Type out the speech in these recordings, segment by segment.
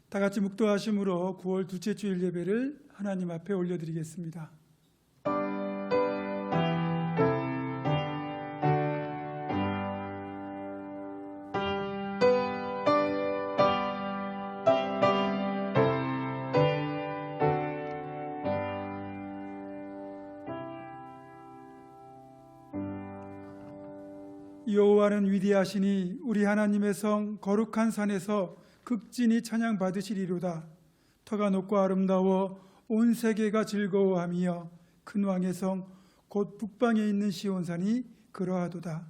다 같이 묵도하심으로 9월 둘째 주일 예배를 하나님 앞에 올려드리겠습니다. 여호와는 위대하시니 우리 하나님의 성 거룩한 산에서 극진히 찬양 받으시리로다. 터가 높고 아름다워 온 세계가 즐거워하며 큰 왕의 성 곧 북방에 있는 시온산이 그러하도다.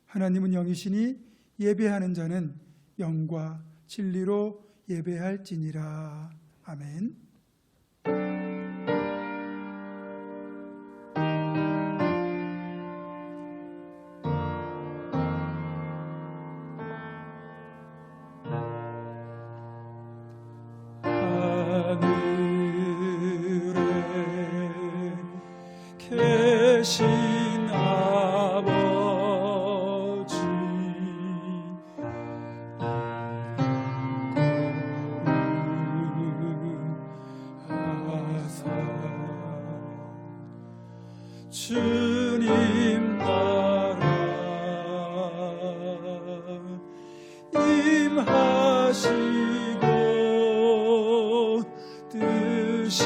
하나님은 영이시니 예배하는 자는 영과 진리로 예배할지니라. 아멘. 계신 아버지 하사 주님 나라 임하시고 뜻이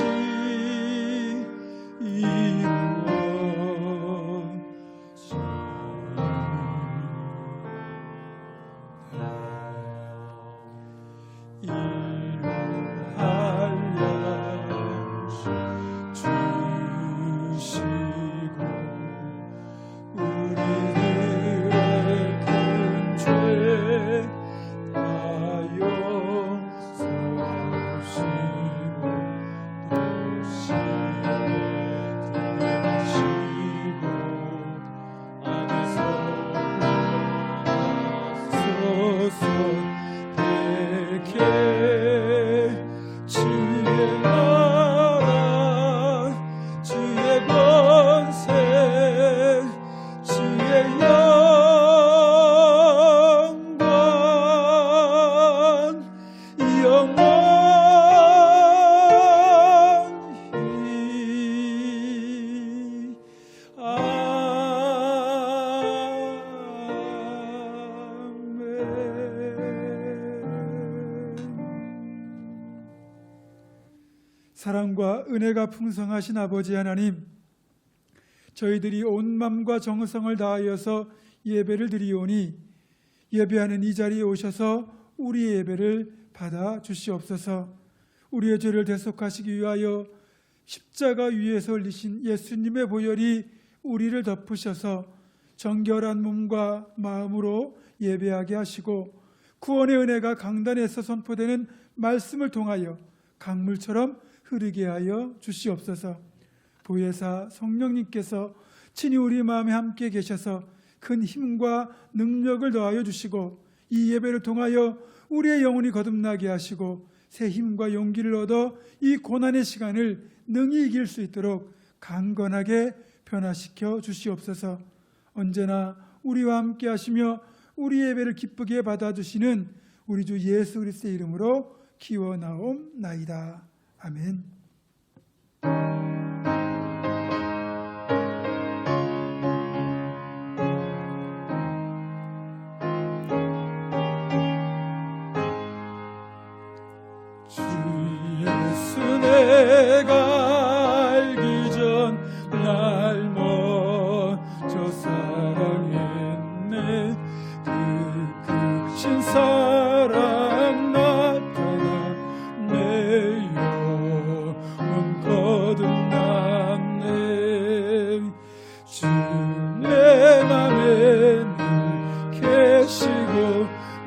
주의 나라 주의 권세 주의 영광 영원히 사랑과 은혜가 풍성하신 아버지 하나님, 저희들이 온 마음과 정성을 다하여서 예배를 드리오니 예배하는 이 자리에 오셔서 우리의 예배를 받아 주시옵소서. 우리의 죄를 대속하시기 위하여 십자가 위에서 흘리신 예수님의 보혈이 우리를 덮으셔서 정결한 몸과 마음으로 예배하게 하시고 구원의 은혜가 강단에서 선포되는 말씀을 통하여 강물처럼 흐르게 하여 주시옵소서. 보혜사 성령님께서 친히 우리 마음에 함께 계셔서 큰 힘과 능력을 더하여 주시고 이 예배를 통하여 우리의 영혼이 거듭나게 하시고 새 힘과 용기를 얻어 이 고난의 시간을 능히 이길 수 있도록 강건하게 변화시켜 주시옵소서. 언제나 우리와 함께 하시며 우리 예배를 기쁘게 받아주시는 우리 주 예수 그리스도의 이름으로 기원하옵나이다. 아멘. 주 예수 내가 알기 전 날 먼저 사랑했네. 그 크신 사랑 나타나 내 영혼 거듭났네. 주 내 맘에 늘 계시고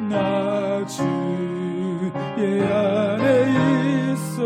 나 주의 안에 있어.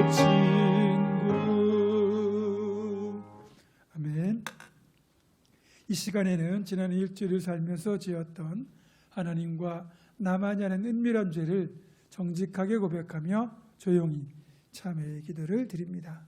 친구. 아멘. 이 시간에는 지난 일주일을 살면서 지었던 하나님과 나만이 하는 은밀한 죄를 정직하게 고백하며 조용히 참회의 기도를 드립니다.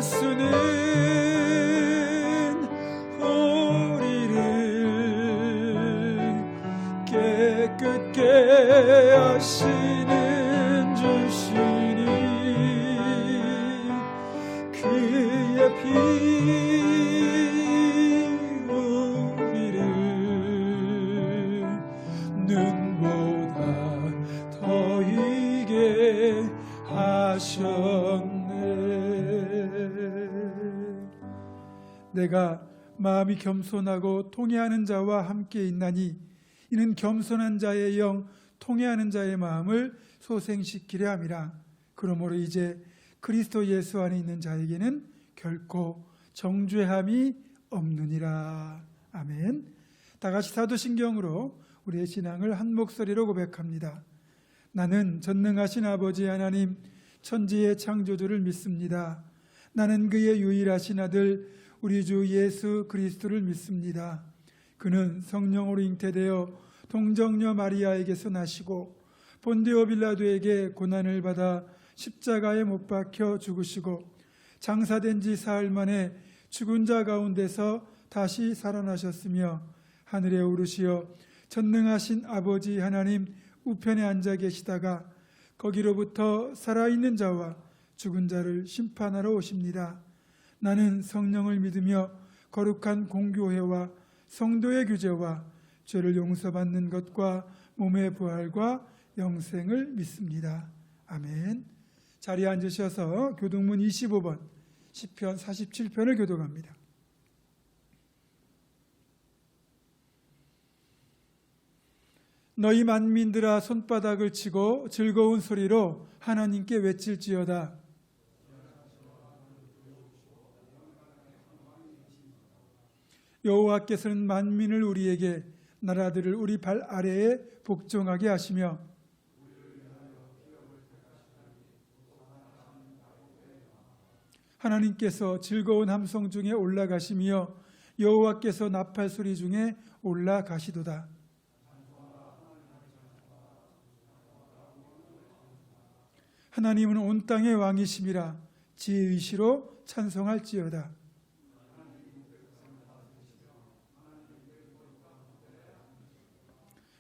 예수는 우리를 깨끗게 하시는 주시니 그의 피 우리를 눈보다 더 희게 하셨네. 내가 마음이 겸손하고 통회하는 자와 함께 있나니 이는 겸손한 자의 영 통회하는 자의 마음을 소생시키려 함이라. 그러므로 이제 그리스도 예수 안에 있는 자에게는 결코 정죄함이 없느니라. 아멘. 다 같이 사도신경으로 우리의 신앙을 한 목소리로 고백합니다. 나는 전능하신 아버지 하나님 천지의 창조주를 믿습니다. 나는 그의 유일하신 아들 우리 주 예수 그리스도를 믿습니다. 그는 성령으로 잉태되어 동정녀 마리아에게서 나시고 본디오 빌라도에게 고난을 받아 십자가에 못 박혀 죽으시고 장사된 지 사흘 만에 죽은 자 가운데서 다시 살아나셨으며 하늘에 오르시어 전능하신 아버지 하나님 우편에 앉아 계시다가 거기로부터 살아있는 자와 죽은 자를 심판하러 오십니다. 나는 성령을 믿으며 거룩한 공교회와 성도의 규제와 죄를 용서받는 것과 몸의 부활과 영생을 믿습니다. 아멘. 자리에 앉으셔서 교동문 25번 시편 47편을 교독합니다. 너희 만민들아 손바닥을 치고 즐거운 소리로 하나님께 외칠지어다. 여호와께서는 만민을 우리에게 나라들을 우리 발 아래에 복종하게 하시며 하나님께서 즐거운 함성 중에 올라가시며 여호와께서 나팔 소리 중에 올라가시도다. 하나님은 온 땅의 왕이심이라 지혜의 의시로 찬송할지어다.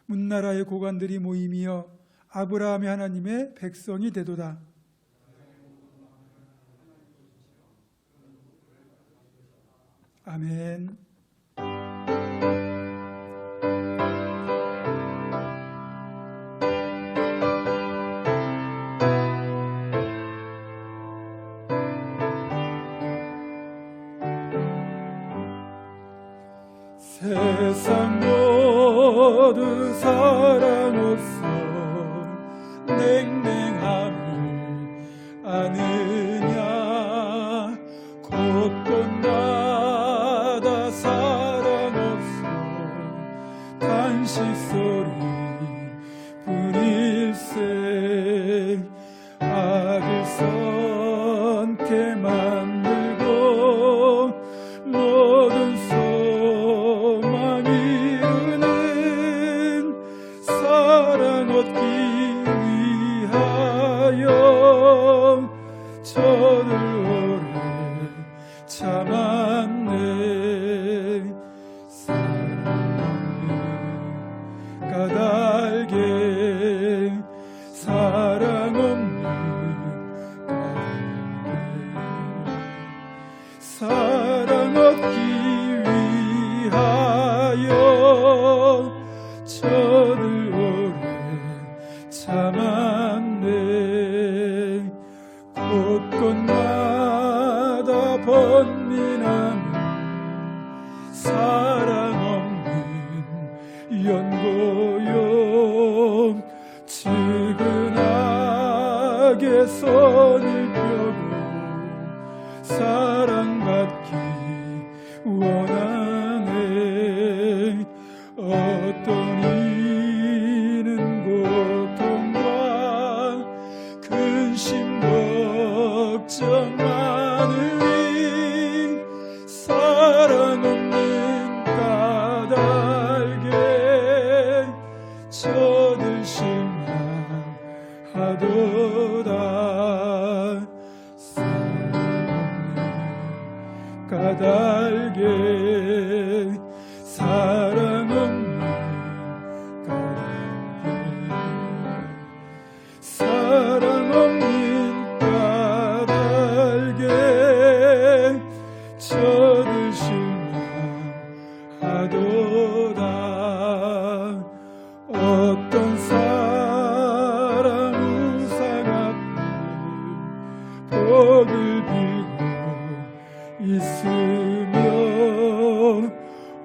문나라의 고관들이 모임이여 아브라함의 하나님의 백성이 되도다. 아멘. 세상 모두 사랑 없어 냉랭함을 아느냐 곳곳마다 사랑 없어 단식 소리 뿐일세 악을 선케 만들고 모든 소망 이루는 사랑 얻기 위하여 저들 오래 참았네. 사랑 없는 까닭에 사랑 없는 까닭에 사랑 얻기 위하여 저들 오래 연고요 지근하게 선을 펴고 사랑받기 원하네. 어떤 이는 고통과 근심 걱정 많으니 사랑 없는 까닭에 저들 실망하도다. 사랑 없는 까닭에 사랑 없는 까닭에 사랑 없는 까닭에 저들 실망하도다. 어떤 사람 우상 앞에 복을 빌고 있으며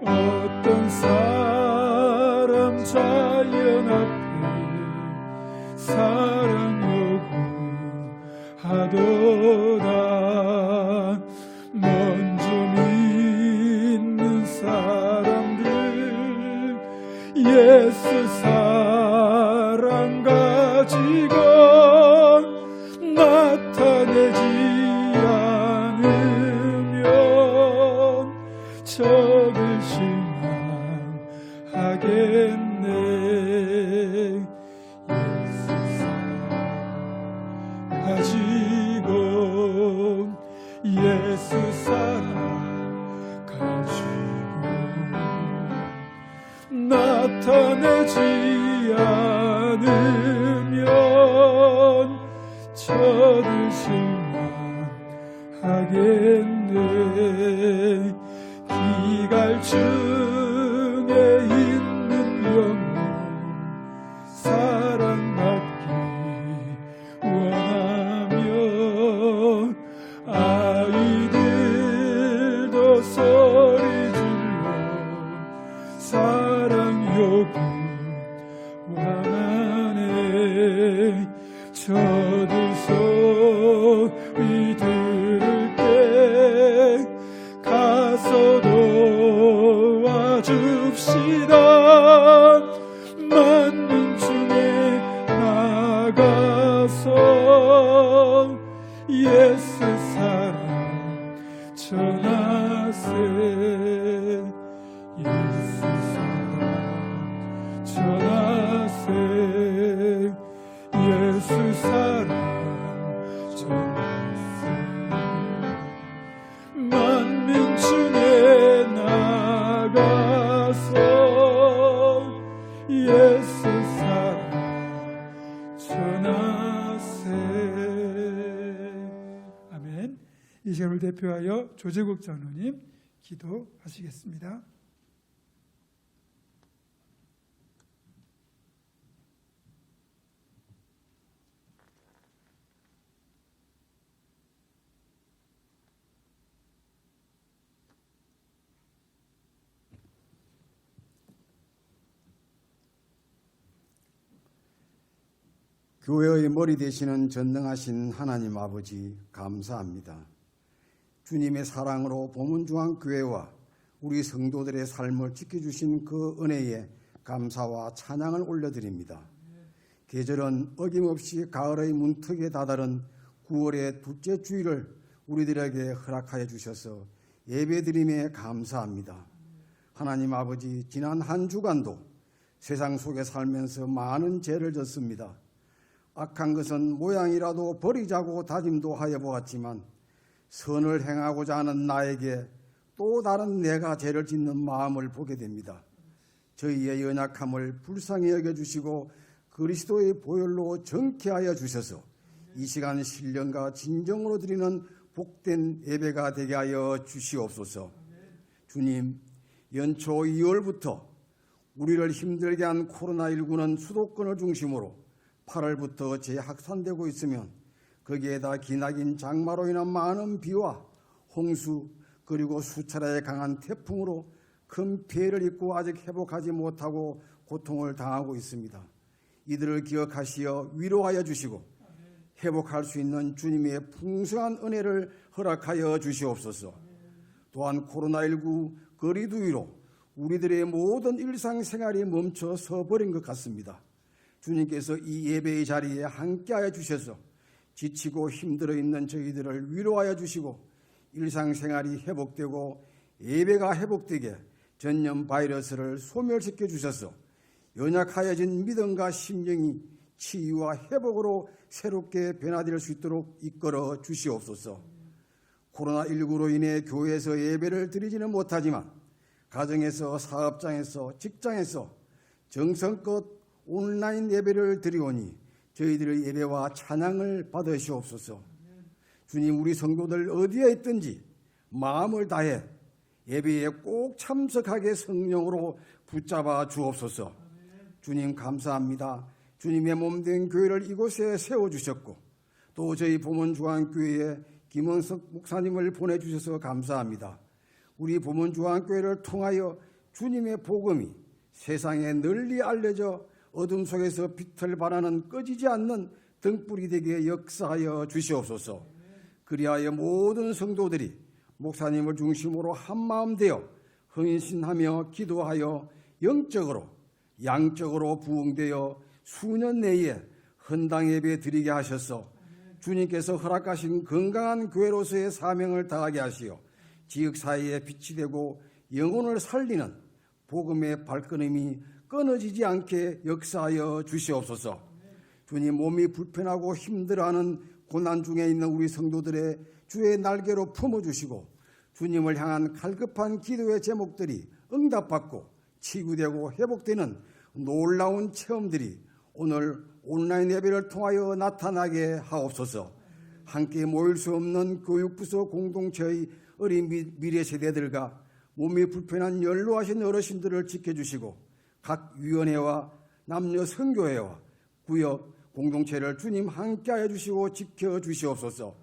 어떤 사람 자연 앞에 사랑 요구하도다. 먼저 믿는 사람들 예수 사랑 가지고 나타내지 않으면 적을 실망하겠네. 예수 사랑 가지고 예수 사랑 가지고 나타내지 않으면 저들 실망하겠네. 기갈중에 있는 영혼 사랑받기 원하며 아이들도 소리 질러 사랑 요구 원하네. 저들 소리 들을 때 가서 도와줍시다. 만민중에 나가서 예수 사랑 전하세. 예수 사랑 전하세. 예수 사랑 전하세. 만민중에 나가서 예수 사랑 전하세. 아멘. 이 시간을 대표하여 조재국 장로님 기도하시겠습니다. 교회의 머리 되시는 전능하신 하나님 아버지 감사합니다. 주님의 사랑으로 보문중앙교회와 우리 성도들의 삶을 지켜주신 그 은혜에 감사와 찬양을 올려드립니다. 계절은 어김없이 가을의 문턱에 다다른 9월의 둘째 주일을 우리들에게 허락하여 주셔서 예배드림에 감사합니다. 하나님 아버지, 지난 한 주간도 세상 속에 살면서 많은 죄를 졌습니다. 악한 것은 모양이라도 버리자고 다짐도 하여 보았지만 선을 행하고자 하는 나에게 또 다른 내가 죄를 짓는 마음을 보게 됩니다. 저희의 연약함을 불쌍히 여겨주시고 그리스도의 보혈로 정케하여 주셔서 이 시간 신령과 진정으로 드리는 복된 예배가 되게 하여 주시옵소서. 주님, 연초 2월부터 우리를 힘들게 한 코로나19는 수도권을 중심으로 8월부터 재확산되고 있으면 거기에다 기나긴 장마로 인한 많은 비와 홍수 그리고 수차례의 강한 태풍으로 큰 피해를 입고 아직 회복하지 못하고 고통을 당하고 있습니다. 이들을 기억하시어 위로하여 주시고 회복할 수 있는 주님의 풍성한 은혜를 허락하여 주시옵소서. 또한 코로나19 거리두기로 우리들의 모든 일상생활이 멈춰 서버린 것 같습니다. 주님께서 이 예배의 자리에 함께하여 주셔서 지치고 힘들어 있는 저희들을 위로하여 주시고 일상생활이 회복되고 예배가 회복되게 전염 바이러스를 소멸시켜 주셔서 연약하여진 믿음과 심령이 치유와 회복으로 새롭게 변화될 수 있도록 이끌어 주시옵소서. 코로나19로 인해 교회에서 예배를 드리지는 못하지만 가정에서, 사업장에서, 직장에서 정성껏 온라인 예배를 드리오니 저희들의 예배와 찬양을 받으시옵소서. 주님, 우리 성도들 어디에 있든지 마음을 다해 예배에 꼭 참석하게 성령으로 붙잡아 주옵소서. 주님 감사합니다. 주님의 몸된 교회를 이곳에 세워주셨고 또 저희 보문중앙교회에 김원석 목사님을 보내주셔서 감사합니다. 우리 보문중앙교회를 통하여 주님의 복음이 세상에 널리 알려져 어둠 속에서 빛을 발하는 꺼지지 않는 등불이 되게 역사하여 주시옵소서. 그리하여 모든 성도들이 목사님을 중심으로 한마음 되어 헌신하며 기도하여 영적으로 양적으로 부흥되어 수년 내에 헌당 예배 드리게 하셔서 주님께서 허락하신 건강한 교회로서의 사명을 다하게 하시어 지역사회에 빛이 되고 영혼을 살리는 복음의 발걸음이 끊어지지 않게 역사하여 주시옵소서. 주님, 몸이 불편하고 힘들어하는 고난 중에 있는 우리 성도들의 주의 날개로 품어주시고 주님을 향한 갈급한 기도의 제목들이 응답받고 치유되고 회복되는 놀라운 체험들이 오늘 온라인 예배를 통하여 나타나게 하옵소서. 함께 모일 수 없는 교육부서 공동체의 어린 미래 세대들과 몸이 불편한 연로하신 어르신들을 지켜주시고 각 위원회와 남녀 선교회와 구역 공동체를 주님 함께하여 주시고 지켜주시옵소서.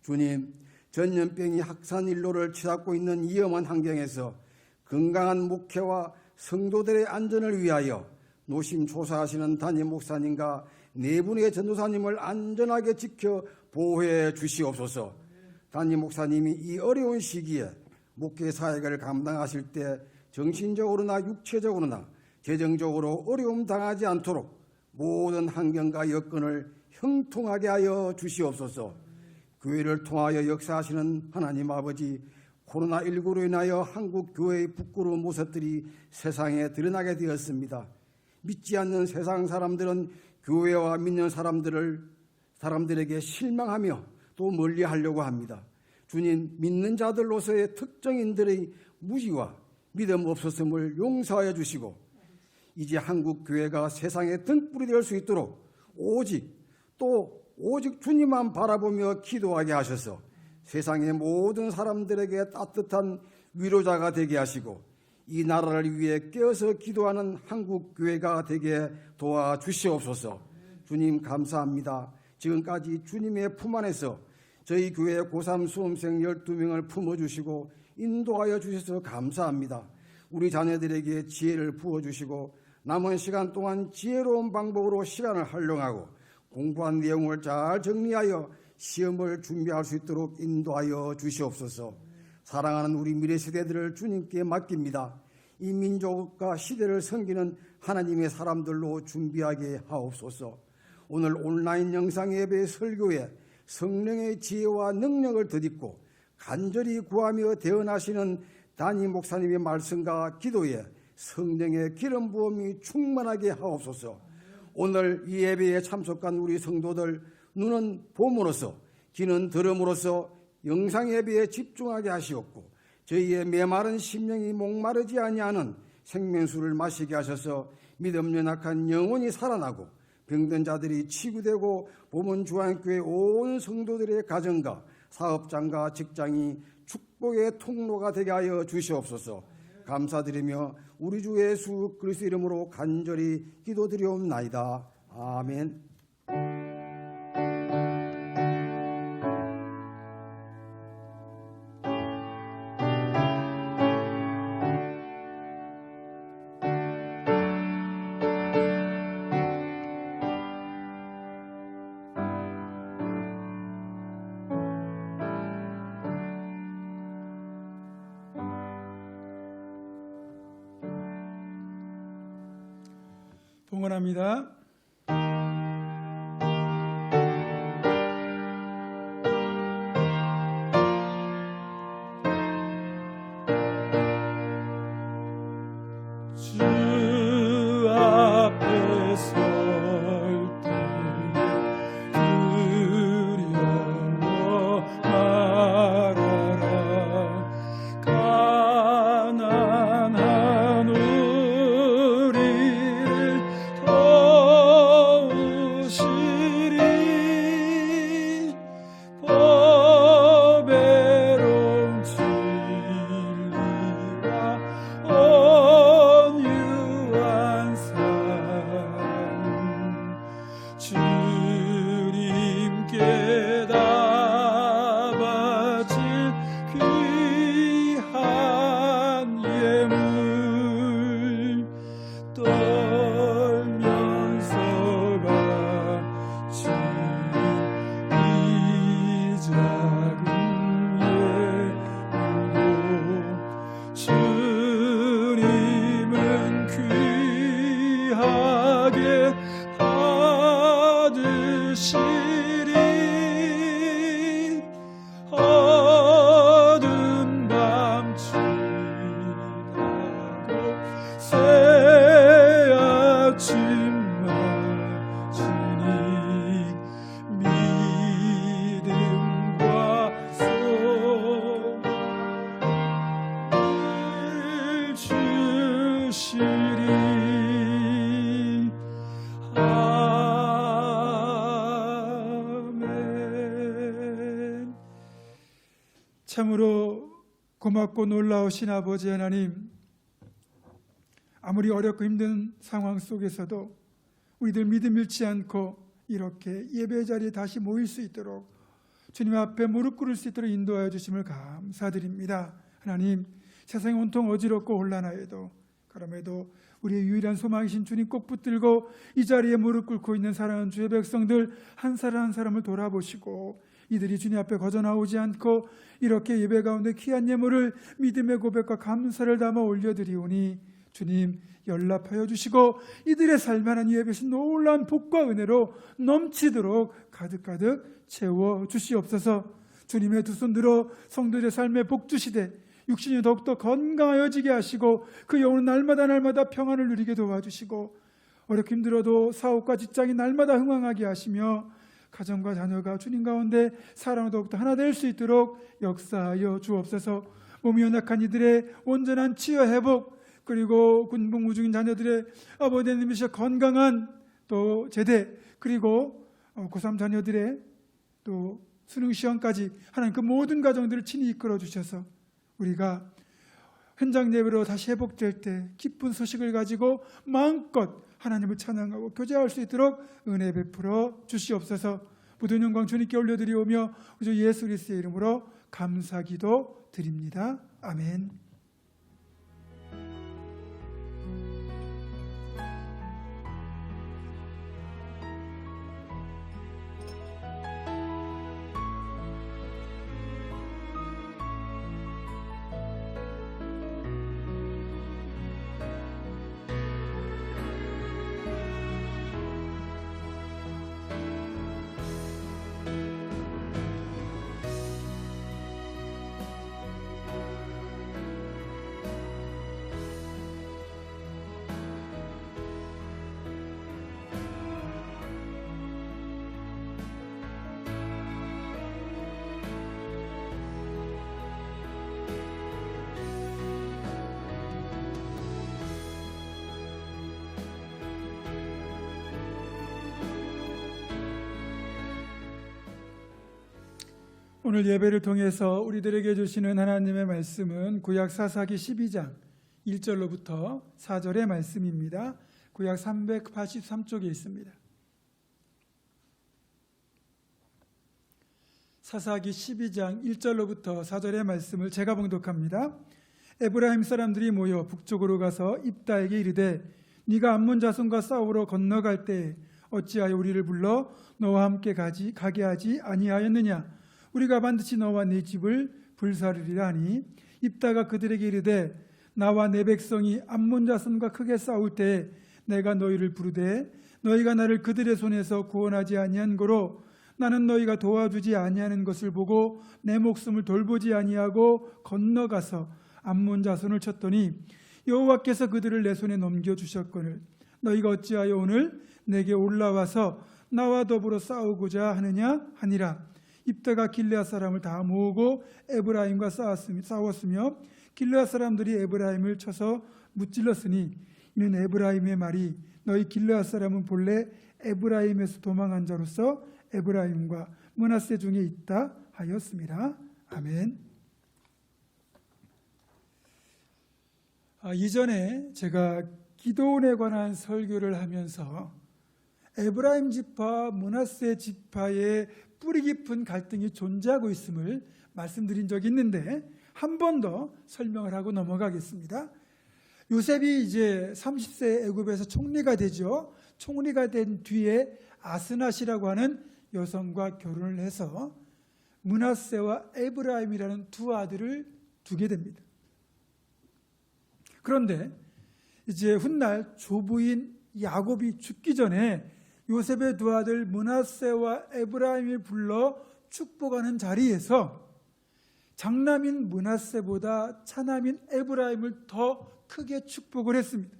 주님, 전염병이 확산일로를 치닫고 있는 위험한 환경에서 건강한 목회와 성도들의 안전을 위하여 노심초사하시는 담임 목사님과 네 분의 전도사님을 안전하게 지켜 보호해 주시옵소서. 담임 목사님이 이 어려운 시기에 목회 사역을 감당하실 때 정신적으로나 육체적으로나 재정적으로 어려움 당하지 않도록 모든 환경과 여건을 형통하게 하여 주시옵소서. 교회를 통하여 역사하시는 하나님 아버지, 코로나19로 인하여 한국 교회의 부끄러운 모습들이 세상에 드러나게 되었습니다. 믿지 않는 세상 사람들은 교회와 믿는 사람들에게 실망하며 또 멀리하려고 합니다. 주님, 믿는 자들로서의 특정인들의 무지와 믿음 없었음을 용서하여 주시고 이제 한국 교회가 세상의 등불이 될 수 있도록 오직 주님만 바라보며 기도하게 하셔서 세상의 모든 사람들에게 따뜻한 위로자가 되게 하시고 이 나라를 위해 깨어서 기도하는 한국 교회가 되게 도와주시옵소서. 주님 감사합니다. 지금까지 주님의 품 안에서 저희 교회 고3 수험생 12명을 품어주시고 인도하여 주셔서 감사합니다. 우리 자녀들에게 지혜를 부어주시고 남은 시간 동안 지혜로운 방법으로 시간을 활용하고 공부한 내용을 잘 정리하여 시험을 준비할 수 있도록 인도하여 주시옵소서. 사랑하는 우리 미래 세대들을 주님께 맡깁니다. 이 민족과 시대를 섬기는 하나님의 사람들로 준비하게 하옵소서. 오늘 온라인 영상 예배 설교에 성령의 지혜와 능력을 덧입고 간절히 구하며 대언하시는 담임 목사님의 말씀과 기도에 성령의 기름 부음이 충만하게 하옵소서. 오늘 이 예배에 참석한 우리 성도들 눈은 봄으로써 귀는 들음으로써 영상 예배에 집중하게 하시옵고 저희의 메마른 심령이 목마르지 아니하는 생명수를 마시게 하셔서 믿음 연약한 영혼이 살아나고 병든 자들이 치유되고 보문중앙교회 온 성도들의 가정과 사업장과 직장이 축복의 통로가 되게 하여 주시옵소서. 감사드리며 우리 주 예수 그리스도 이름으로 간절히 기도드리옵나이다. 아멘. 봉헌합니다. 주 앞에 설 때 두려워 말아라. 가난한 우리를 도우시리. 보배로운 진리와 온유한 삶 주님께 다 바칠 귀한 예물 떨면서 바친 이 작은 예물도 주님은 귀하게 받으시리. 어두운 밤 지나고 새 아침 맞으니 믿음과 소망을 주시리. 아멘. 참으로 고맙고 놀라우신 아버지 하나님, 아무리 어렵고 힘든 상황 속에서도 우리들 믿음 잃지 않고 이렇게 예배 자리에 다시 모일 수 있도록 주님 앞에 무릎 꿇을 수 있도록 인도하여 주심을 감사드립니다. 하나님, 세상이 온통 어지럽고 혼란하여도 그럼에도 우리의 유일한 소망이신 주님 꼭 붙들고 이 자리에 무릎 꿇고 있는 사랑하는 주의 백성들 한 사람 한 사람을 돌아보시고 이들이 주님 앞에 거저 나오지 않고 이렇게 예배 가운데 귀한 예물을 믿음의 고백과 감사를 담아 올려드리오니 주님 연락하여 주시고 이들의 살만한 예배신 놀라운 복과 은혜로 넘치도록 가득가득 채워 주시옵소서. 주님의 두 손 들어 성도들의 삶에 복 주시되 육신이 더욱더 건강하여지게 하시고 그 영혼은 날마다 평안을 누리게 도와주시고 어렵게 힘들어도 사업과 직장이 날마다 흥왕하게 하시며 가정과 자녀가 주님 가운데 사랑으로 더욱더 하나 될 수 있도록 역사하여 주옵소서. 몸이 연약한 이들의 온전한 치유 회복, 그리고 군복무 중인 자녀들의 아버지 하나님이시여 건강한 또 제대, 그리고 고3 자녀들의 또 수능 시험까지 하나님 그 모든 가정들을 친히 이끌어 주셔서 우리가 현장 예배로 다시 회복될 때 기쁜 소식을 가지고 마음껏 하나님을 찬양하고 교제할 수 있도록 은혜 베풀어 주시옵소서. 모든 영광 주님께 올려드리오며 우리 주 예수 그리스도의 이름으로 감사기도 드립니다. 아멘. 오늘 예배를 통해서 우리들에게 주시는 하나님의 말씀은 구약 사사기 12장 1절로부터 4절의 말씀입니다. 구약 383쪽에 있습니다. 사사기 12장 1절로부터 4절의 말씀을 제가 봉독합니다. 에브라임 사람들이 모여 북쪽으로 가서 입다에게 이르되 네가 암몬 자손과 싸우러 건너갈 때 어찌하여 우리를 불러 너와 함께 가게 하지 아니하였느냐? 우리가 반드시 너와 네 집을 불사르리라 하니 입다가 그들에게 이르되 나와 내 백성이 암몬 자손과 크게 싸울 때 내가 너희를 부르되 너희가 나를 그들의 손에서 구원하지 아니한 고로 나는 너희가 도와주지 아니하는 것을 보고 내 목숨을 돌보지 아니하고 건너가서 암몬 자손을 쳤더니 여호와께서 그들을 내 손에 넘겨주셨거늘 너희가 어찌하여 오늘 내게 올라와서 나와 더불어 싸우고자 하느냐 하니라. 입다가 길르앗 사람을 다 모으고 에브라임과 싸웠으며 길르앗 사람들이 에브라임을 쳐서 무찔렀으니 이는 에브라임의 말이 너희 길르앗 사람은 본래 에브라임에서 도망한 자로서 에브라임과 므낫세 중에 있다 하였습니다. 아멘. 이전에 제가 기도원에 관한 설교를 하면서 에브라임 지파, 므낫세 지파의 뿌리 깊은 갈등이 존재하고 있음을 말씀드린 적이 있는데 한 번 더 설명을 하고 넘어가겠습니다. 요셉이 이제 30세 애굽에서 총리가 되죠. 총리가 된 뒤에 아스낫이라고 하는 여성과 결혼을 해서 므낫세와 에브라임이라는 두 아들을 두게 됩니다. 그런데 이제 훗날 조부인 야곱이 죽기 전에 요셉의 두 아들 므낫세와 에브라임을 불러 축복하는 자리에서 장남인 므낫세보다 차남인 에브라임을 더 크게 축복을 했습니다.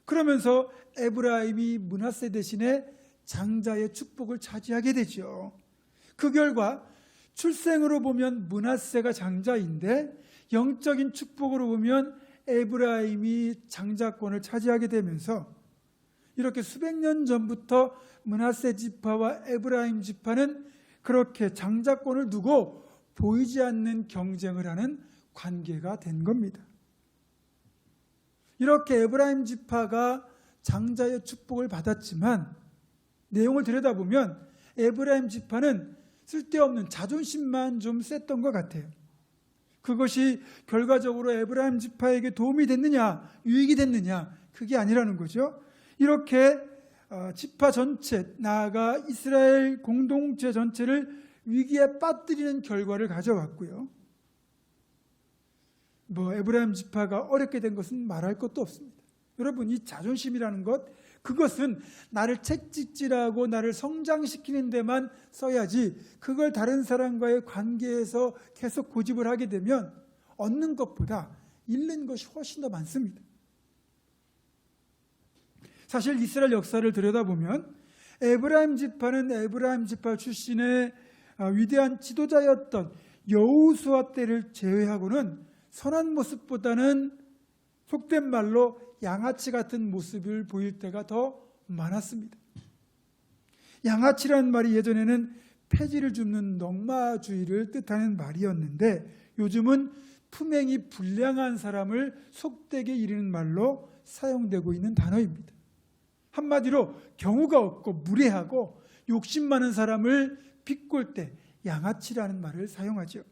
그러면서 에브라임이 므낫세 대신에 장자의 축복을 차지하게 되죠. 그 결과 출생으로 보면 므낫세가 장자인데 영적인 축복으로 보면 에브라임이 장자권을 차지하게 되면서 이렇게 수백 년 전부터 므낫세 지파와 에브라임 지파는 그렇게 장자권을 두고 보이지 않는 경쟁을 하는 관계가 된 겁니다. 이렇게 에브라임 지파가 장자의 축복을 받았지만 내용을 들여다보면 에브라임 지파는 쓸데없는 자존심만 좀 셌던 것 같아요. 그것이 결과적으로 에브라임 지파에게 도움이 됐느냐, 유익이 됐느냐, 그게 아니라는 거죠. 이렇게 지파 전체, 나아가 이스라엘 공동체 전체를 위기에 빠뜨리는 결과를 가져왔고요. 에브라임 지파가 어렵게 된 것은 말할 것도 없습니다. 여러분, 이 자존심이라는 것, 그것은 나를 채찍질하고 나를 성장시키는 데만 써야지 그걸 다른 사람과의 관계에서 계속 고집을 하게 되면 얻는 것보다 잃는 것이 훨씬 더 많습니다. 사실 이스라엘 역사를 들여다보면 에브라임 지파는 에브라임 지파 출신의 위대한 지도자였던 여호수아 때를 제외하고는 선한 모습보다는 속된 말로 양아치 같은 모습을 보일 때가 더 많았습니다. 양아치라는 말이 예전에는 폐지를 줍는 넝마주의를 뜻하는 말이었는데 요즘은 품행이 불량한 사람을 속되게 이르는 말로 사용되고 있는 단어입니다. 한마디로 경우가 없고 무례하고 욕심 많은 사람을 비꼴 때 양아치라는 말을 사용하죠.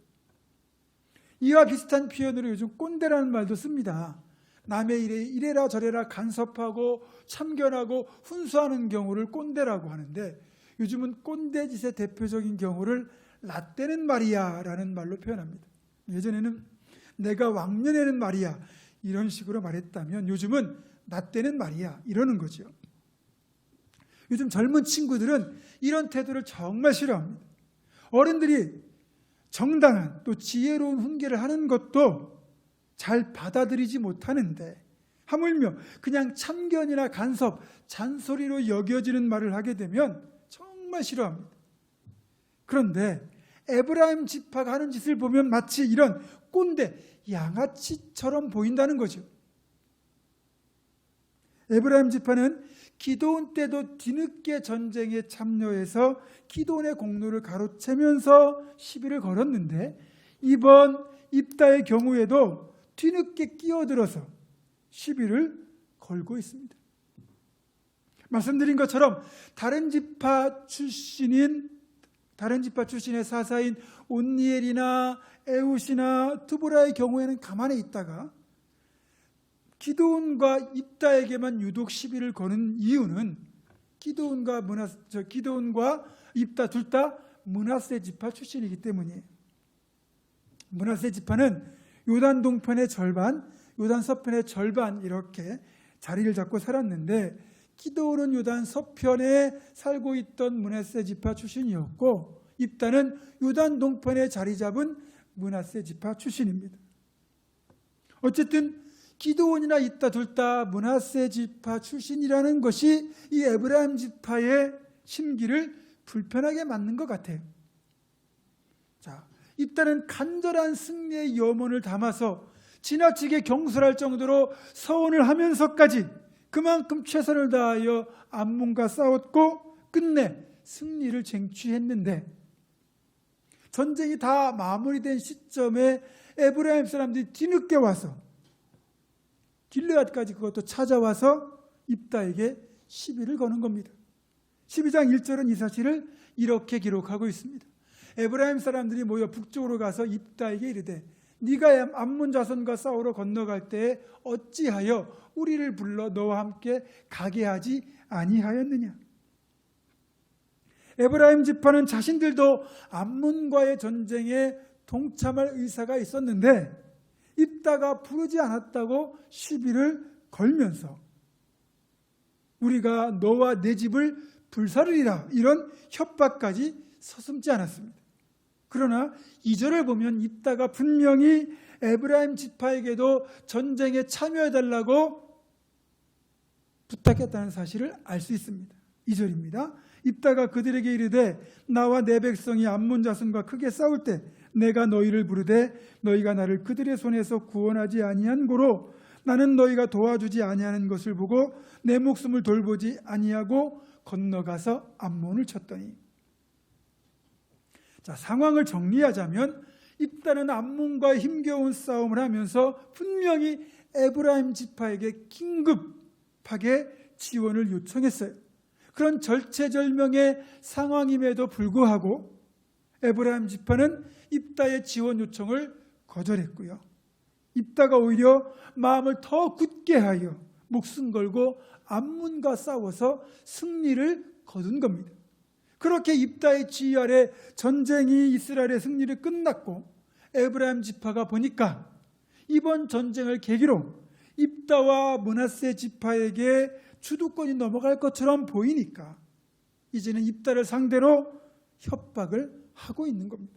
이와 비슷한 표현으로 요즘 꼰대라는 말도 씁니다. 남의 일에 이래라 저래라 간섭하고 참견하고 훈수하는 경우를 꼰대라고 하는데 요즘은 꼰대짓의 대표적인 경우를 라떼는 말이야 라는 말로 표현합니다. 예전에는 내가 왕년에는 말이야 이런 식으로 말했다면 요즘은 라떼는 말이야 이러는 거죠. 요즘 젊은 친구들은 이런 태도를 정말 싫어합니다. 어른들이 정당한 또 지혜로운 훈계를 하는 것도 잘 받아들이지 못하는데 하물며 그냥 참견이나 간섭, 잔소리로 여겨지는 말을 하게 되면 정말 싫어합니다. 그런데 에브라임 지파가 하는 짓을 보면 마치 이런 꼰대, 양아치처럼 보인다는 거죠. 에브라임 지파는 기드온 때도 뒤늦게 전쟁에 참여해서 기드온의 공로를 가로채면서 시비를 걸었는데 이번 입다의 경우에도 뒤늦게 끼어들어서 시비를 걸고 있습니다. 말씀드린 것처럼 다른 지파 출신의 사사인 온니엘이나 에훗이나 드보라의 경우에는 가만히 있다가 기드온과 입다에게만 유독 시비를 거는 이유는 기드온과 입다 둘 다 므낫세 지파 출신이기 때문이에요. 므낫세 지파는 요단 동편의 절반, 요단 서편의 절반 이렇게 자리를 잡고 살았는데 기드온은 요단 서편에 살고 있던 므낫세 지파 출신이었고 입다는 요단 동편에 자리 잡은 므낫세 지파 출신입니다. 어쨌든 기드온이나 입다 둘 다 므낫세 지파 출신이라는 것이 이 에브라임 지파의 심기를 불편하게 만든 것 같아요. 자, 입다는 간절한 승리의 염원을 담아서 지나치게 경솔할 정도로 서원을 하면서까지 그만큼 최선을 다하여 암몬과 싸웠고 끝내 승리를 쟁취했는데 전쟁이 다 마무리된 시점에 에브라임 사람들이 뒤늦게 와서 길르앗까지 그것도 찾아와서 입다에게 시비를 거는 겁니다. 12장 1절은 이 사실을 이렇게 기록하고 있습니다. 에브라임 사람들이 모여 북쪽으로 가서 입다에게 이르되 네가 암몬 자손과 싸우러 건너갈 때에 어찌하여 우리를 불러 너와 함께 가게 하지 아니하였느냐. 에브라임 지파는 자신들도 암몬과의 전쟁에 동참할 의사가 있었는데 입다가 부르지 않았다고 시비를 걸면서 우리가 너와 내 집을 불사르리라 이런 협박까지 서슴지 않았습니다. 그러나 2절을 보면 입다가 분명히 에브라임 지파에게도 전쟁에 참여해달라고 부탁했다는 사실을 알 수 있습니다. 2절입니다. 입다가 그들에게 이르되 나와 내 백성이 암몬 자손과 크게 싸울 때 내가 너희를 부르되 너희가 나를 그들의 손에서 구원하지 아니한 고로 나는 너희가 도와주지 아니하는 것을 보고 내 목숨을 돌보지 아니하고 건너가서 암몬을 쳤더니. 자, 상황을 정리하자면 입다는 암몬과 힘겨운 싸움을 하면서 분명히 에브라임 지파에게 긴급하게 지원을 요청했어요. 그런 절체절명의 상황임에도 불구하고 에브라임 지파는 입다의 지원 요청을 거절했고요. 입다가 오히려 마음을 더 굳게 하여 목숨 걸고 암몬과 싸워서 승리를 거둔 겁니다. 그렇게 입다의 지휘 아래 전쟁이 이스라엘의 승리를 끝났고 에브라임 지파가 보니까 이번 전쟁을 계기로 입다와 므낫세 지파에게 주도권이 넘어갈 것처럼 보이니까 이제는 입다를 상대로 협박을 하고 있는 겁니다.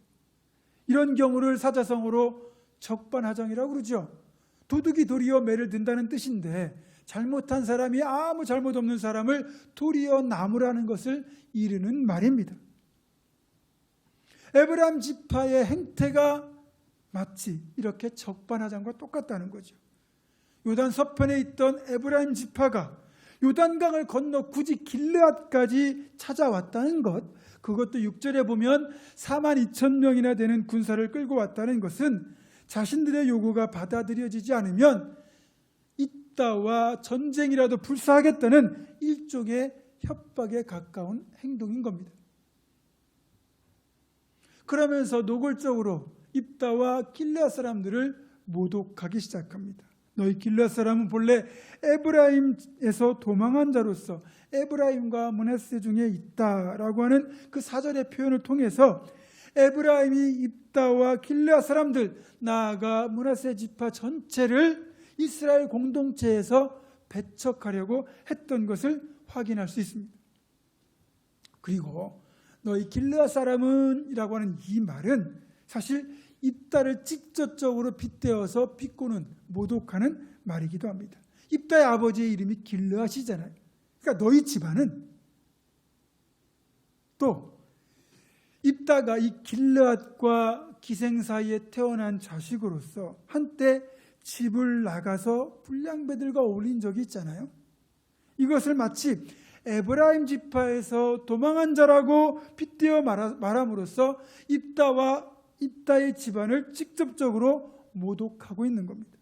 이런 경우를 사자성어로 적반하장이라고 그러죠. 도둑이 도리어 매를 든다는 뜻인데 잘못한 사람이 아무 잘못 없는 사람을 도리어 나무라는 것을 이르는 말입니다. 에브라임 지파의 행태가 마치 이렇게 적반하장과 똑같다는 거죠. 요단 서편에 있던 에브라임 지파가 요단강을 건너 굳이 길르앗까지 찾아왔다는 것, 그것도 6절에 보면 42,000명이나 되는 군사를 끌고 왔다는 것은 자신들의 요구가 받아들여지지 않으면 입다와 전쟁이라도 불사하겠다는 일종의 협박에 가까운 행동인 겁니다. 그러면서 노골적으로 입다와 길르앗 사람들을 모독하기 시작합니다. 너희 길르앗 사람은 본래 에브라임에서 도망한 자로서 에브라임과 므낫세 중에 있다라고 하는 그 4절의 표현을 통해서 에브라임이 입다와 길르앗 사람들, 나아가 므낫세 지파 전체를 이스라엘 공동체에서 배척하려고 했던 것을 확인할 수 있습니다. 그리고 너희 길르앗 사람은 이라고 하는 이 말은 사실 입다를 직접적으로 빗대어서 비꼬는 모독하는 말이기도 합니다. 입다의 아버지의 이름이 길르앗이잖아요. 그러니까 너희 집안은 또 입다가 이 길르앗과 기생 사이에 태어난 자식으로서 한때 집을 나가서 불량배들과 어울린 적이 있잖아요. 이것을 마치 에브라임 지파에서 도망한 자라고 빗대어 말함으로써 입다의 집안을 직접적으로 모독하고 있는 겁니다.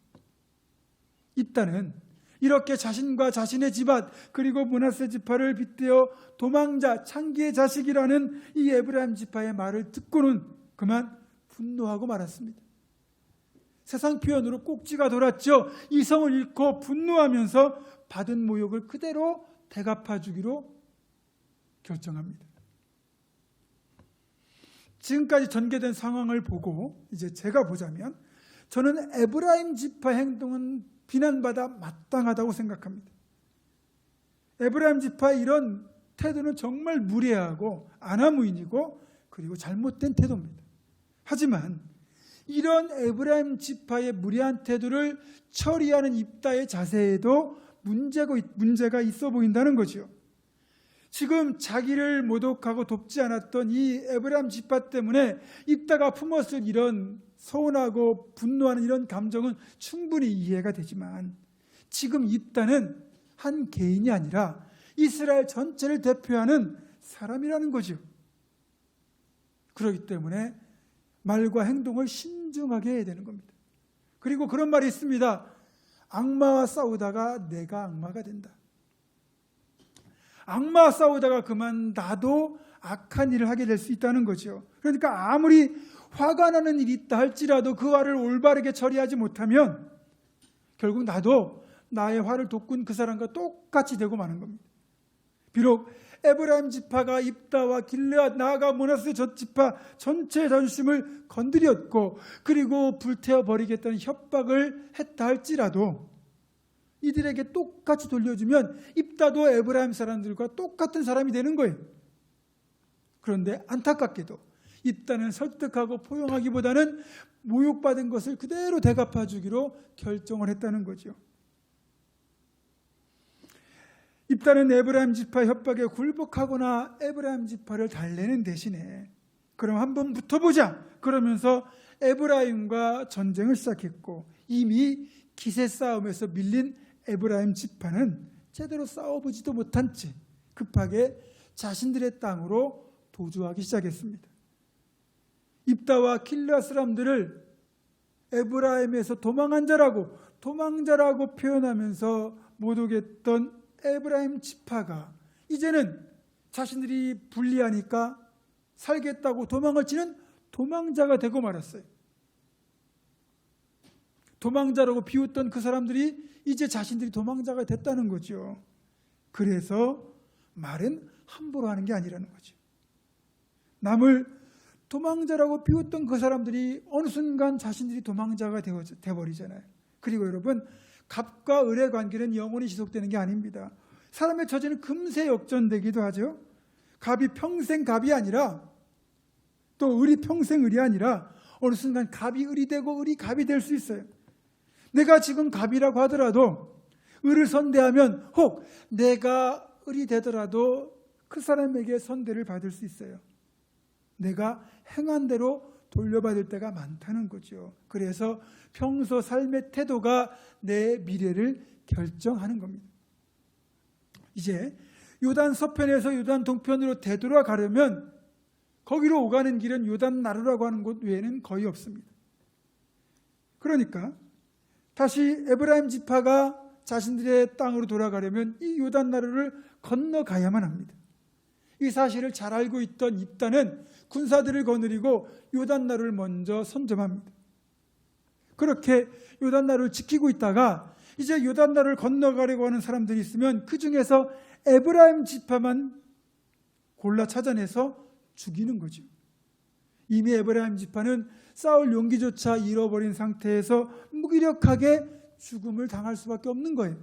입다는 이렇게 자신과 자신의 집안 그리고 므낫세 지파를 빗대어 도망자 창기의 자식이라는 이 에브라임 지파의 말을 듣고는 그만 분노하고 말았습니다. 세상 표현으로 꼭지가 돌았죠. 이성을 잃고 분노하면서 받은 모욕을 그대로 대갚아 주기로 결정합니다. 지금까지 전개된 상황을 보고 이제 제가 보자면 저는 에브라임 지파 행동은 비난받아 마땅하다고 생각합니다. 에브라임 지파의 이런 태도는 정말 무례하고 아나무인이고 그리고 잘못된 태도입니다. 하지만 이런 에브라임 지파의 무례한 태도를 처리하는 입다의 자세에도 문제가 있어 보인다는 거죠. 지금 자기를 모독하고 돕지 않았던 이 에브라임 지파 때문에 입다가 품었을 이런 서운하고 분노하는 이런 감정은 충분히 이해가 되지만 지금 입다는 한 개인이 아니라 이스라엘 전체를 대표하는 사람이라는 거죠. 그렇기 때문에 말과 행동을 신중하게 해야 되는 겁니다. 그리고 그런 말이 있습니다. 악마와 싸우다가 내가 악마가 된다. 악마와 싸우다가 그만 나도 악한 일을 하게 될 수 있다는 거죠. 그러니까 아무리 화가 나는 일이 있다 할지라도 그 화를 올바르게 처리하지 못하면 결국 나도 나의 화를 돋군 그 사람과 똑같이 되고 마는 겁니다. 비록 에브라임 지파가 입다와 길르앗 나아가 므낫세 전 지파 전체의 자존심을 건드렸고 그리고 불태워버리겠다는 협박을 했다 할지라도 이들에게 똑같이 돌려주면 입다도 에브라임 사람들과 똑같은 사람이 되는 거예요. 그런데 안타깝게도 입다는 설득하고 포용하기보다는 모욕받은 것을 그대로 대갚아주기로 결정을 했다는 거죠. 입다는 에브라임 지파 협박에 굴복하거나 에브라임 지파를 달래는 대신에 그럼 한번 붙어보자 그러면서 에브라임과 전쟁을 시작했고 이미 기세 싸움에서 밀린 에브라임 지파는 제대로 싸워보지도 못한 채 급하게 자신들의 땅으로 도주하기 시작했습니다. 입다와 길르앗 사람들을 에브라임에서 도망자라고 표현하면서 모독했던 에브라임 지파가 이제는 자신들이 불리하니까 살겠다고 도망을 치는 도망자가 되고 말았어요. 도망자라고 비웃던 그 사람들이 이제 자신들이 도망자가 됐다는 거죠. 그래서 말은 함부로 하는 게 아니라는 거죠. 남을 도망자라고 비웃던 그 사람들이 어느 순간 자신들이 도망자가 되어버리잖아요. 그리고 여러분, 갑과 을의 관계는 영원히 지속되는 게 아닙니다. 사람의 처지는 금세 역전되기도 하죠. 갑이 평생 갑이 아니라 또 을이 평생 을이 아니라 어느 순간 갑이 을이 되고 을이 갑이 될 수 있어요. 내가 지금 갑이라고 하더라도 을을 선대하면 혹 내가 을이 되더라도 그 사람에게 선대를 받을 수 있어요. 내가 행한 대로 돌려받을 때가 많다는 거죠. 그래서 평소 삶의 태도가 내 미래를 결정하는 겁니다. 이제 요단 서편에서 요단 동편으로 되돌아가려면 거기로 오가는 길은 요단 나루라고 하는 곳 외에는 거의 없습니다. 그러니까 다시 에브라임 지파가 자신들의 땅으로 돌아가려면 이 요단 나루를 건너가야만 합니다. 이 사실을 잘 알고 있던 입다는 군사들을 거느리고 요단나루를 먼저 선점합니다. 그렇게 요단나루를 지키고 있다가 이제 요단나루를 건너가려고 하는 사람들이 있으면 그 중에서 에브라임 지파만 골라 찾아내서 죽이는 거죠. 이미 에브라임 지파는 싸울 용기조차 잃어버린 상태에서 무기력하게 죽음을 당할 수밖에 없는 거예요.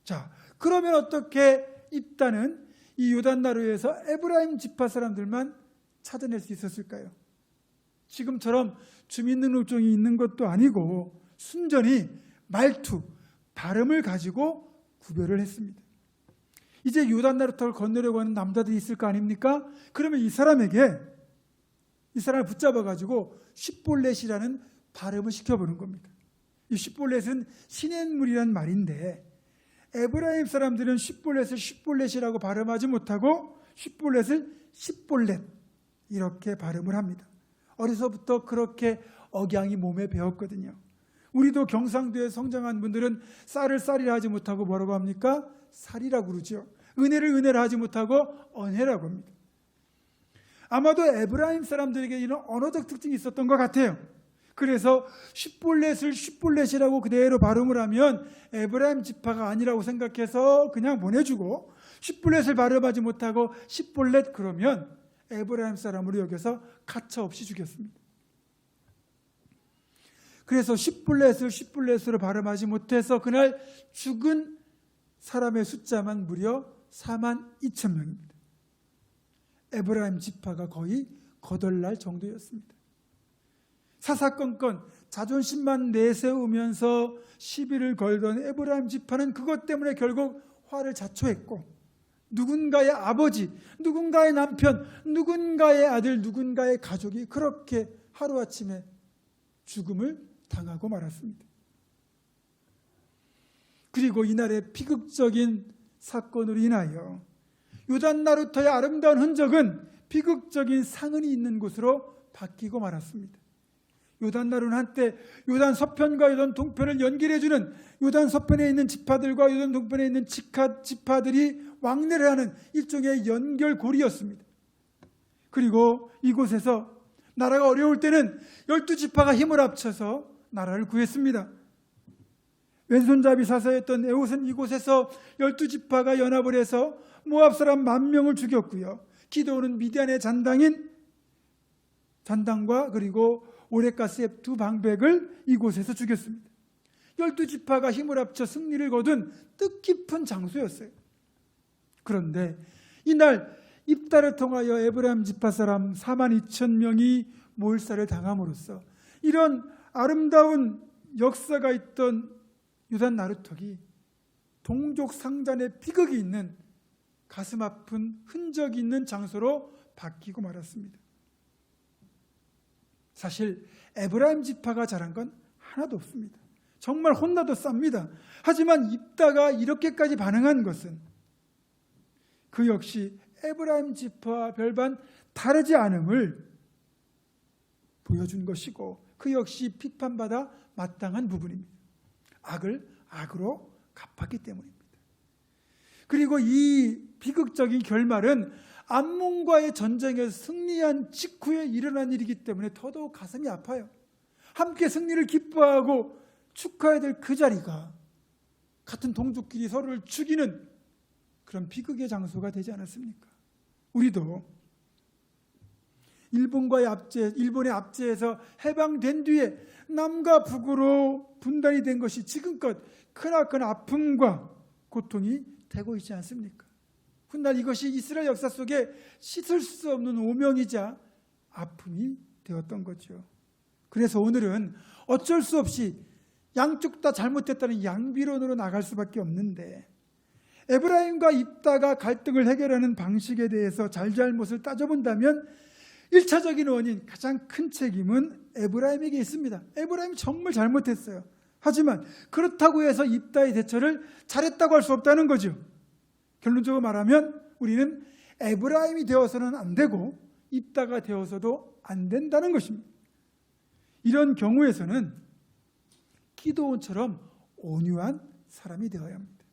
자, 그러면 어떻게 입다는 이 요단나루에서 에브라임 지파 사람들만 찾아낼 수 있었을까요? 지금처럼 주민등록증이 있는 것도 아니고 순전히 말투, 발음을 가지고 구별을 했습니다. 이제 요단나루터를 건너려고 하는 남자들이 있을 거 아닙니까? 그러면 이 사람을 붙잡아가지고 쉿볼렛이라는 발음을 시켜보는 겁니다. 이 쉿볼렛은 시냇물이란 말인데 에브라임 사람들은 쉿볼렛을 쉿볼렛이라고 발음하지 못하고 쉿볼렛을 쉿볼렛 이렇게 발음을 합니다. 어려서부터 그렇게 억양이 몸에 배웠거든요. 우리도 경상도에 성장한 분들은 쌀을 쌀이라 하지 못하고 뭐라고 합니까? 살이라고 그러죠. 은혜를 은혜라 하지 못하고 언혜라고 합니다. 아마도 에브라임 사람들에게 이런 언어적 특징이 있었던 것 같아요. 그래서 쉿볼렛을 쉿볼렛이라고 그대로 발음을 하면 에브라임 지파가 아니라고 생각해서 그냥 보내주고 쉿볼렛을 발음하지 못하고 쉿볼렛 그러면 에브라임 사람으로 여겨서 가차없이 죽였습니다. 그래서 쉿볼렛을 쉿볼렛으로 발음하지 못해서 그날 죽은 사람의 숫자만 무려 42,000명입니다. 에브라임 지파가 거의 거덜날 정도였습니다. 사사건건 자존심만 내세우면서 시비를 걸던 에브라임 지파는 그것 때문에 결국 화를 자초했고, 누군가의 아버지, 누군가의 남편, 누군가의 아들, 누군가의 가족이 그렇게 하루아침에 죽음을 당하고 말았습니다. 그리고 이날의 비극적인 사건으로 인하여 요단 나루터의 아름다운 흔적은 비극적인 상흔이 있는 곳으로 바뀌고 말았습니다. 요단 나루는 한때 요단 서편과 요단 동편을 연결해주는 요단 서편에 있는 지파들과 요단 동편에 있는 지파들이 왕래를 하는 일종의 연결고리였습니다. 그리고 이곳에서 나라가 어려울 때는 12지파가 힘을 합쳐서 나라를 구했습니다. 왼손잡이 사사였던 에봇은 이곳에서 12지파가 연합을 해서 모압 사람 10,000명을 죽였고요. 기드온은 미디안의 잔당과 그리고 오레카스의 2 방백을 이곳에서 죽였습니다. 12지파가 힘을 합쳐 승리를 거둔 뜻깊은 장소였어요. 그런데 이날 입다를 통하여 에브라임 지파 사람 42,000명이 몰살을 당함으로써 이런 아름다운 역사가 있던 요단 나루터기 동족 상잔의 비극이 있는 가슴 아픈 흔적이 있는 장소로 바뀌고 말았습니다. 사실 에브라임 지파가 잘한 건 하나도 없습니다. 정말 혼나도 쌉니다. 하지만 입다가 이렇게까지 반응한 것은 그 역시 에브라임 지파와 별반 다르지 않음을 보여준 것이고, 그 역시 비판받아 마땅한 부분입니다. 악을 악으로 갚았기 때문입니다. 그리고 이 비극적인 결말은 암몬과의 전쟁에서 승리한 직후에 일어난 일이기 때문에 더더욱 가슴이 아파요. 함께 승리를 기뻐하고 축하해야 될 그 자리가 같은 동족끼리 서로를 죽이는 그런 비극의 장소가 되지 않았습니까? 우리도 일본의 압제에서 해방된 뒤에 남과 북으로 분단이 된 것이 지금껏 크나큰 아픔과 고통이 되고 있지 않습니까? 훗날 이것이 이스라엘 역사 속에 씻을 수 없는 오명이자 아픔이 되었던 거죠. 그래서 오늘은 어쩔 수 없이 양쪽 다 잘못됐다는 양비론으로 나갈 수밖에 없는데, 에브라임과 입다가 갈등을 해결하는 방식에 대해서 잘잘못을 따져본다면 1차적인 원인, 가장 큰 책임은 에브라임에게 있습니다. 에브라임이 정말 잘못했어요. 하지만 그렇다고 해서 입다의 대처를 잘했다고 할 수 없다는 거죠. 결론적으로 말하면 우리는 에브라임이 되어서는 안 되고 입다가 되어서도 안 된다는 것입니다. 이런 경우에서는 기드온처럼 온유한 사람이 되어야 합니다.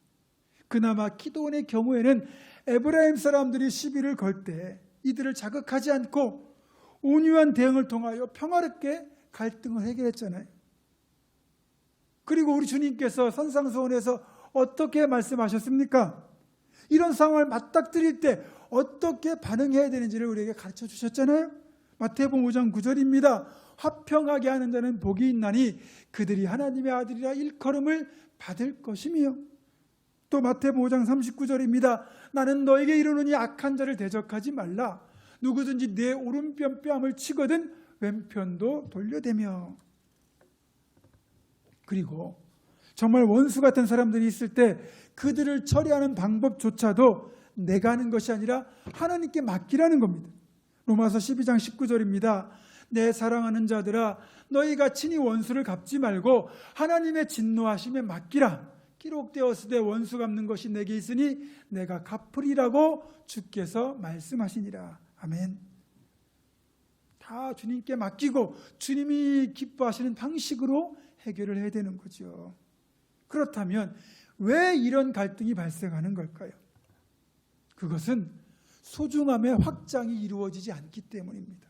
그나마 기드온의 경우에는 에브라임 사람들이 시비를 걸 때 이들을 자극하지 않고 온유한 대응을 통하여 평화롭게 갈등을 해결했잖아요. 그리고 우리 주님께서 산상수훈에서 어떻게 말씀하셨습니까? 이런 상황을 맞닥뜨릴 때 어떻게 반응해야 되는지를 우리에게 가르쳐 주셨잖아요. 마태복음 5장 9절입니다. 화평하게 하는 자는 복이 있나니 그들이 하나님의 아들이라 일컬음을 받을 것이며, 또 마태복음 5장 39절입니다. 나는 너에게 이르노니 악한 자를 대적하지 말라. 누구든지 내 오른편 뺨을 치거든 왼편도 돌려대며. 그리고 정말 원수 같은 사람들이 있을 때 그들을 처리하는 방법조차도 내가 하는 것이 아니라 하나님께 맡기라는 겁니다. 로마서 12장 19절입니다. 내 사랑하는 자들아, 너희가 친히 원수를 갚지 말고 하나님의 진노하심에 맡기라. 기록되었으되 원수 갚는 것이 내게 있으니 내가 갚으리라고 주께서 말씀하시니라. 아멘. 다 주님께 맡기고 주님이 기뻐하시는 방식으로 해결을 해야 되는 거죠. 그렇다면 왜 이런 갈등이 발생하는 걸까요? 그것은 소중함의 확장이 이루어지지 않기 때문입니다.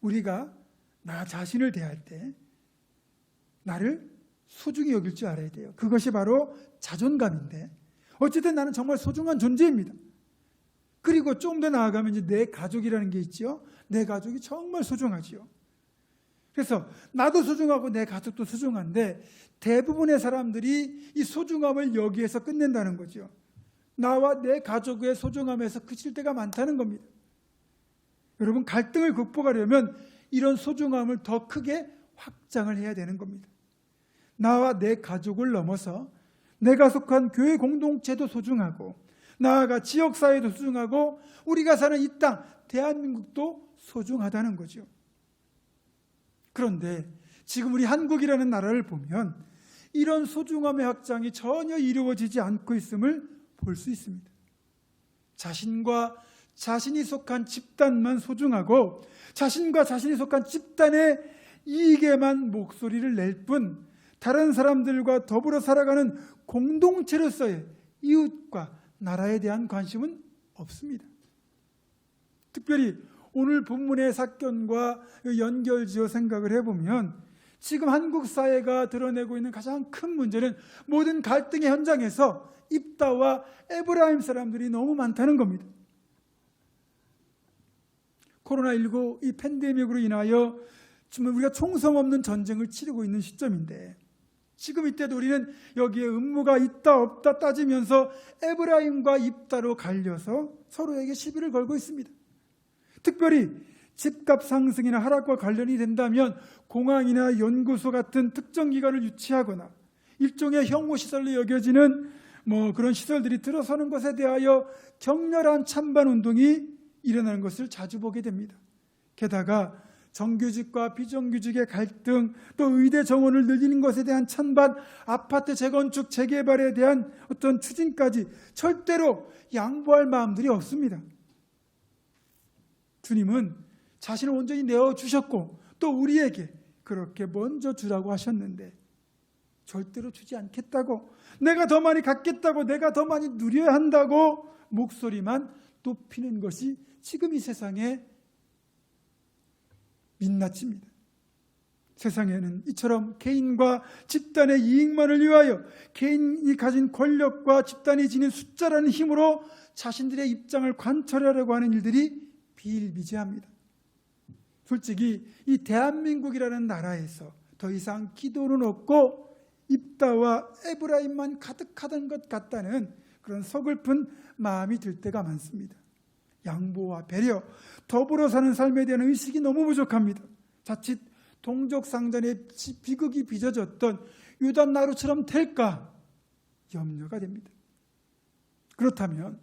우리가 나 자신을 대할 때 나를 소중히 여길 줄 알아야 돼요. 그것이 바로 자존감인데, 어쨌든 나는 정말 소중한 존재입니다. 그리고 좀 더 나아가면 이제 내 가족이라는 게 있죠. 내 가족이 정말 소중하지요. 그래서 나도 소중하고 내 가족도 소중한데 대부분의 사람들이 이 소중함을 여기에서 끝낸다는 거죠. 나와 내 가족의 소중함에서 그칠 때가 많다는 겁니다. 여러분, 갈등을 극복하려면 이런 소중함을 더 크게 확장을 해야 되는 겁니다. 나와 내 가족을 넘어서 내가 속한 교회 공동체도 소중하고, 나아가 지역사회도 소중하고, 우리가 사는 이 땅 대한민국도 소중하다는 거죠. 그런데 지금 우리 한국이라는 나라를 보면 이런 소중함의 확장이 전혀 이루어지지 않고 있음을 볼 수 있습니다. 자신과 자신이 속한 집단만 소중하고 자신과 자신이 속한 집단의 이익에만 목소리를 낼 뿐, 다른 사람들과 더불어 살아가는 공동체로서의 이웃과 나라에 대한 관심은 없습니다. 특별히 오늘 본문의 사건과 연결지어 생각을 해보면 지금 한국 사회가 드러내고 있는 가장 큰 문제는 모든 갈등의 현장에서 입다와 에브라임 사람들이 너무 많다는 겁니다. 코로나19 이 팬데믹으로 인하여 지금 우리가 총성 없는 전쟁을 치르고 있는 시점인데, 지금 이때도 우리는 여기에 음모가 있다 없다 따지면서 에브라임과 입다로 갈려서 서로에게 시비를 걸고 있습니다. 특별히 집값 상승이나 하락과 관련이 된다면 공항이나 연구소 같은 특정 기관을 유치하거나 일종의 혐오시설로 여겨지는 그런 시설들이 들어서는 것에 대하여 격렬한 찬반 운동이 일어나는 것을 자주 보게 됩니다. 게다가 정규직과 비정규직의 갈등, 또 의대 정원을 늘리는 것에 대한 찬반, 아파트 재건축, 재개발에 대한 어떤 추진까지 절대로 양보할 마음들이 없습니다. 주님은 자신을 온전히 내어주셨고 또 우리에게 그렇게 먼저 주라고 하셨는데 절대로 주지 않겠다고, 내가 더 많이 갖겠다고, 내가 더 많이 누려야 한다고 목소리만 높이는 것이 지금 이 세상의 민낯입니다. 세상에는 이처럼 개인과 집단의 이익만을 위하여 개인이 가진 권력과 집단이 지닌 숫자라는 힘으로 자신들의 입장을 관철하려고 하는 일들이 비일비재합니다. 솔직히 이 대한민국이라는 나라에서 더 이상 기도는 없고 입다와 에브라임만 가득하던 것 같다는 그런 서글픈 마음이 들 때가 많습니다. 양보와 배려, 더불어 사는 삶에 대한 의식이 너무 부족합니다. 자칫 동족상전의 비극이 빚어졌던 유단 나루처럼 될까 염려가 됩니다. 그렇다면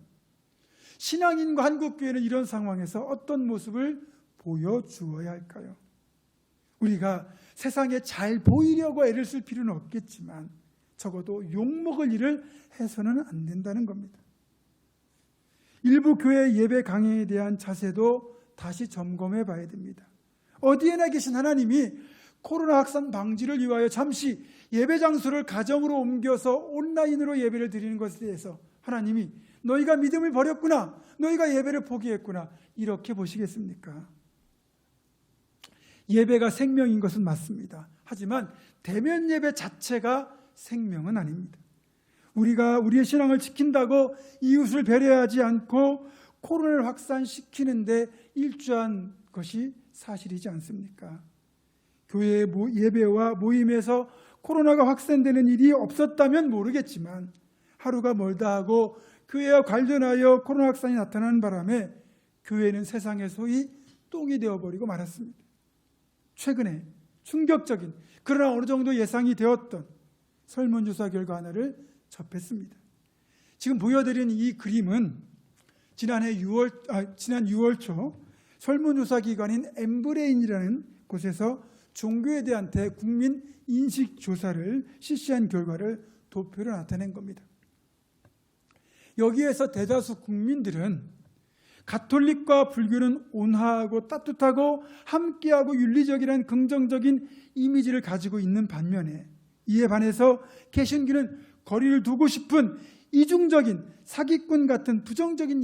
신앙인과 한국교회는 이런 상황에서 어떤 모습을 보여주어야 할까요? 우리가 세상에 잘 보이려고 애를 쓸 필요는 없겠지만 적어도 욕먹을 일을 해서는 안 된다는 겁니다. 일부 교회 예배 강행에 대한 자세도 다시 점검해 봐야 됩니다. 어디에나 계신 하나님이 코로나 확산 방지를 위하여 잠시 예배 장소를 가정으로 옮겨서 온라인으로 예배를 드리는 것에 대해서 하나님이 너희가 믿음을 버렸구나, 너희가 예배를 포기했구나, 이렇게 보시겠습니까? 예배가 생명인 것은 맞습니다. 하지만 대면 예배 자체가 생명은 아닙니다. 우리가 우리의 신앙을 지킨다고 이웃을 배려하지 않고 코로나를 확산시키는데 일조한 것이 사실이지 않습니까? 교회의 예배와 모임에서 코로나가 확산되는 일이 없었다면 모르겠지만 하루가 멀다 하고 교회와 관련하여 코로나 확산이 나타나는 바람에 교회는 세상의 소위 똥이 되어버리고 말았습니다. 최근에 충격적인 그러나 어느 정도 예상이 되었던 설문조사 결과 하나를 접했습니다. 지금 보여드린 이 그림은 지난 6월 초 설문조사 기관인 엠브레인이라는 곳에서 종교에 대한 대국민 인식조사를 실시한 결과를 도표로 나타낸 겁니다. 여기에서 대다수 국민들은 가톨릭과 불교는 온화하고 따뜻하고 함께하고 윤리적이라는 긍정적인 이미지를 가지고 있는 반면에 이에 반해서 개신교는 거리를 두고 싶은 이중적인 사기꾼 같은 부정적인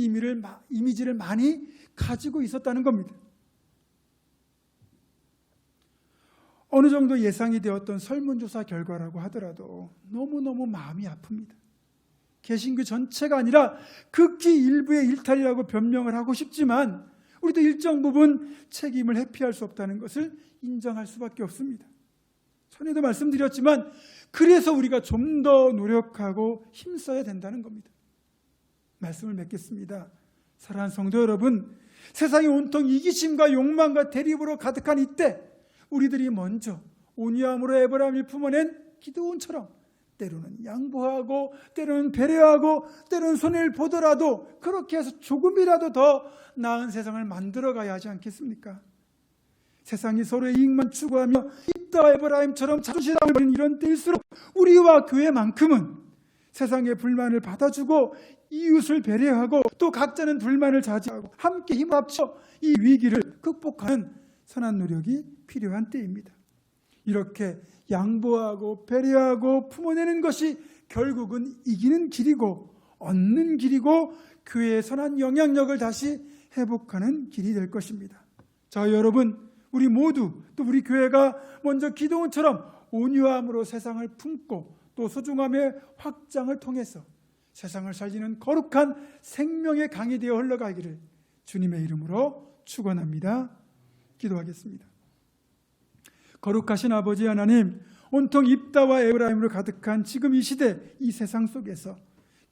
이미지를 많이 가지고 있었다는 겁니다. 어느 정도 예상이 되었던 설문조사 결과라고 하더라도 너무너무 마음이 아픕니다. 개신교 전체가 아니라 극히 일부의 일탈이라고 변명을 하고 싶지만 우리도 일정 부분 책임을 회피할 수 없다는 것을 인정할 수밖에 없습니다. 전에도 말씀드렸지만 그래서 우리가 좀 더 노력하고 힘써야 된다는 겁니다. 말씀을 맺겠습니다. 사랑하는 성도 여러분, 세상이 온통 이기심과 욕망과 대립으로 가득한 이때 우리들이 먼저 온유함으로 에브라임을 품어낸 기드온처럼 때로는 양보하고 때로는 배려하고 때로는 손해를 보더라도 그렇게 해서 조금이라도 더 나은 세상을 만들어가야 하지 않겠습니까? 세상이 서로의 이익만 추구하며 입다와 에브라임처럼 자존심을 버리는 이런 때일수록 우리와 교회만큼은 세상의 불만을 받아주고 이웃을 배려하고 또 각자는 불만을 자제하고 함께 힘을 합쳐 이 위기를 극복하는 선한 노력이 필요한 때입니다. 이렇게 양보하고 배려하고 품어내는 것이 결국은 이기는 길이고 얻는 길이고 교회의 선한 영향력을 다시 회복하는 길이 될 것입니다. 자, 여러분, 우리 모두 또 우리 교회가 먼저 기도원처럼 온유함으로 세상을 품고 또 소중함의 확장을 통해서 세상을 살리는 거룩한 생명의 강이 되어 흘러가기를 주님의 이름으로 축원합니다. 기도하겠습니다. 거룩하신 아버지 하나님, 온통 입다와 에브라임으로 가득한 지금 이 시대, 이 세상 속에서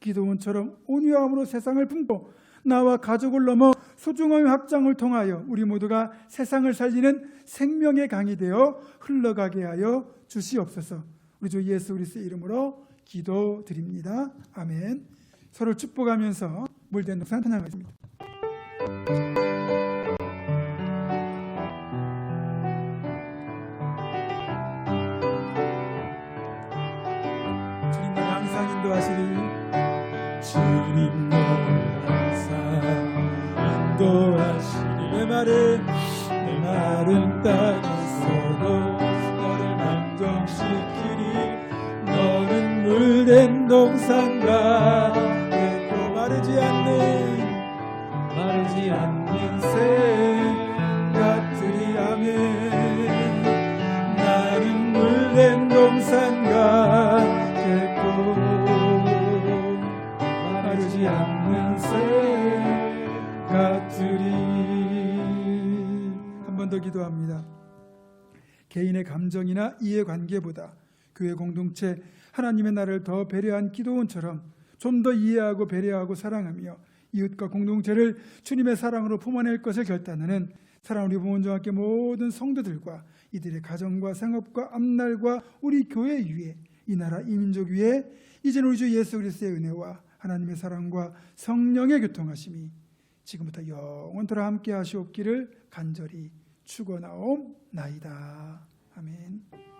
기도원처럼 온유함으로 세상을 품고 나와 가족을 넘어 소중함의 확장을 통하여 우리 모두가 세상을 살리는 생명의 강이 되어 흘러가게 하여 주시옵소서. 우리 주 예수 그리스도의 이름으로 기도드립니다. 아멘. 서로 축복하면서 물된 동산 찬양하겠습니다. 주님 나를 항상 인도하시리. 주님 너를 항상 인도하시니 내 말은 땅에서도 너를 만족시키리. 너는 물된 동산과 또 마르지 않는 새 같으리. 아멘. 나는 물된 동산과 또 마르지 않는 새 같으리. 한 번 더 기도합니다. 개인의 감정이나 이해관계보다 교회 공동체 하나님의 나라를 더 배려한 기도원처럼 좀 더 이해하고 배려하고 사랑하며 이웃과 공동체를 주님의 사랑으로 품어낼 것을 결단하는 사랑하는 우리 부모님과 함께 모든 성도들과 이들의 가정과 생업과 앞날과 우리 교회 위에 이 나라 이 민족 위에 이제는 우리 주 예수 그리스도의 은혜와 하나님의 사랑과 성령의 교통하심이 지금부터 영원토록 함께 하시옵기를 간절히 축원하옵나이다. 아멘.